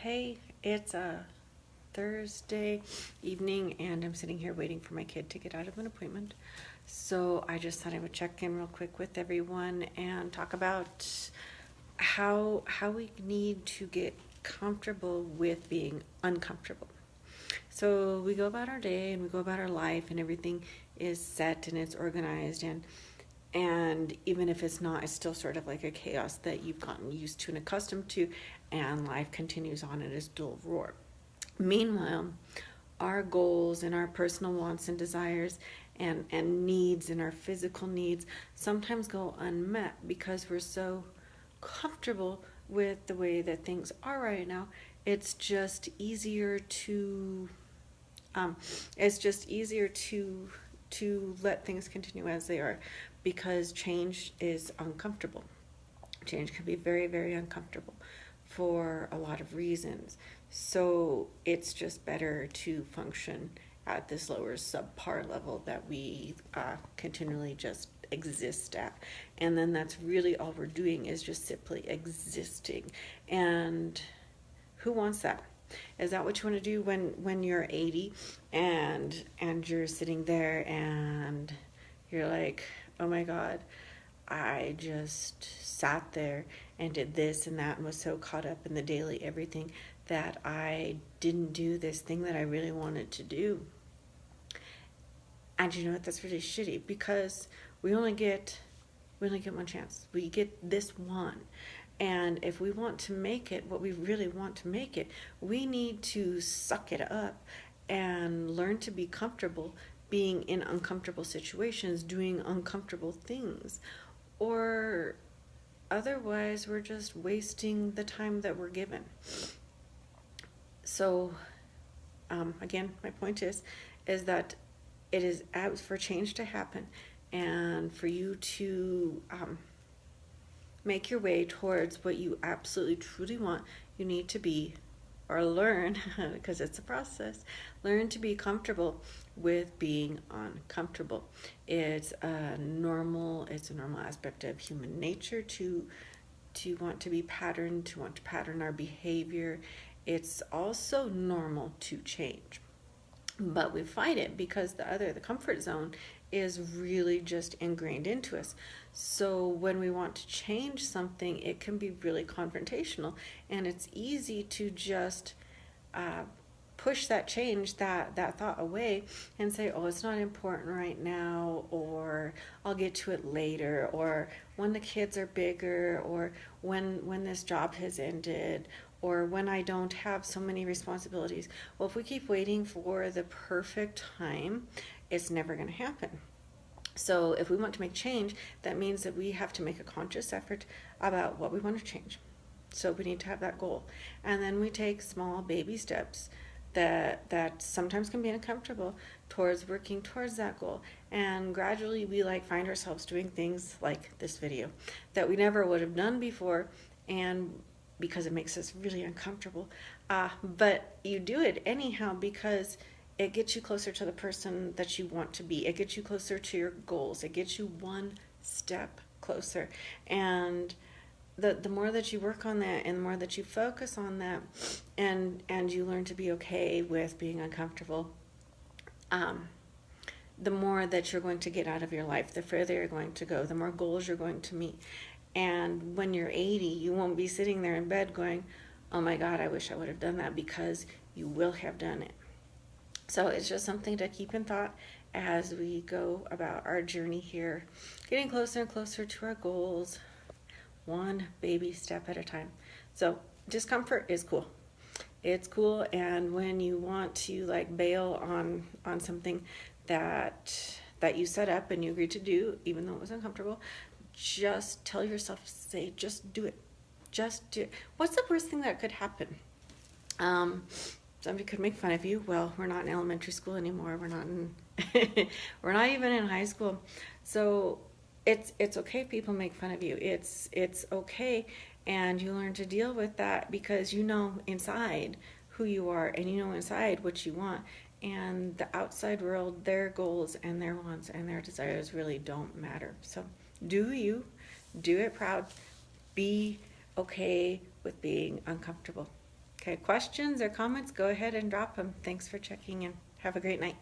Hey, it's a Thursday evening and I'm sitting here waiting for my kid to get out of an appointment. So I just thought I would check in real quick with everyone and talk about how we need to get comfortable with being uncomfortable. So we go about our day and we go about our life and everything is set and it's organized and even if it's not, it's still sort of like a chaos that you've gotten used to and accustomed to, and life continues on in its dual roar. Meanwhile, our goals and our personal wants and desires and needs and our physical needs sometimes go unmet because we're so comfortable with the way that things are right now. It's just easier to um, it's just easier to let things continue as they are because change is uncomfortable. Change can be very, very uncomfortable for a lot of reasons. So it's just better to function at this lower subpar level that we continually just exist at. And then that's really all we're doing is just simply existing. And who wants that? Is that what you want to do when you're 80 and you're sitting there and you're like, oh my God, I just sat there and did this and that and was so caught up in the daily everything that I didn't do this thing that I really wanted to do. And you know what? That's really shitty because we only get one chance. We get this one. And if we want to make it what we really want to make it, we need to suck it up and learn to be comfortable being in uncomfortable situations, doing uncomfortable things. Or otherwise, we're just wasting the time that we're given. So, again, my point is that it is for change to happen and for you to make your way towards what you absolutely truly want. You need to be or learn because it's a process, learn to be comfortable with being uncomfortable. It's a normal aspect of human nature to want to be patterned, to want to pattern our behavior. It's also normal to change, but we fight it because the comfort zone is really just ingrained into us. So when we want to change something, it can be really confrontational, and it's easy to just push that change, that thought away and say, oh, it's not important right now, or I'll get to it later, or when the kids are bigger, or when this job has ended, or when I don't have so many responsibilities. Well, if we keep waiting for the perfect time, it's never going to happen. So if we want to make change, that means that we have to make a conscious effort about what we want to change. So we need to have that goal. And then we take small baby steps that sometimes can be uncomfortable towards working towards that goal. And gradually we find ourselves doing things like this video that we never would have done before, and because it makes us really uncomfortable. But you do it anyhow because it gets you closer to the person that you want to be. It gets you closer to your goals. It gets you one step closer. And the more that you work on that and the more that you focus on that and you learn to be okay with being uncomfortable, the more that you're going to get out of your life, the further you're going to go, the more goals you're going to meet. And when you're 80, you won't be sitting there in bed going, oh my God, I wish I would have done that, because you will have done it. So it's just something to keep in thought as we go about our journey here, getting closer and closer to our goals, one baby step at a time. So discomfort is cool. It's cool, and when you want to bail on something that you set up and you agreed to do, even though it was uncomfortable, just tell yourself, say, just do it. Just do it. What's the worst thing that could happen? Somebody could make fun of you. Well, we're not in elementary school anymore. We're not in we're not even in high school. So it's okay if people make fun of you. It's okay, and you learn to deal with that because you know inside who you are and you know inside what you want. And the outside world, their goals and their wants and their desires really don't matter. So do you, do it proud, be okay with being uncomfortable. Okay, questions or comments, go ahead and drop them. Thanks for checking in. Have a great night.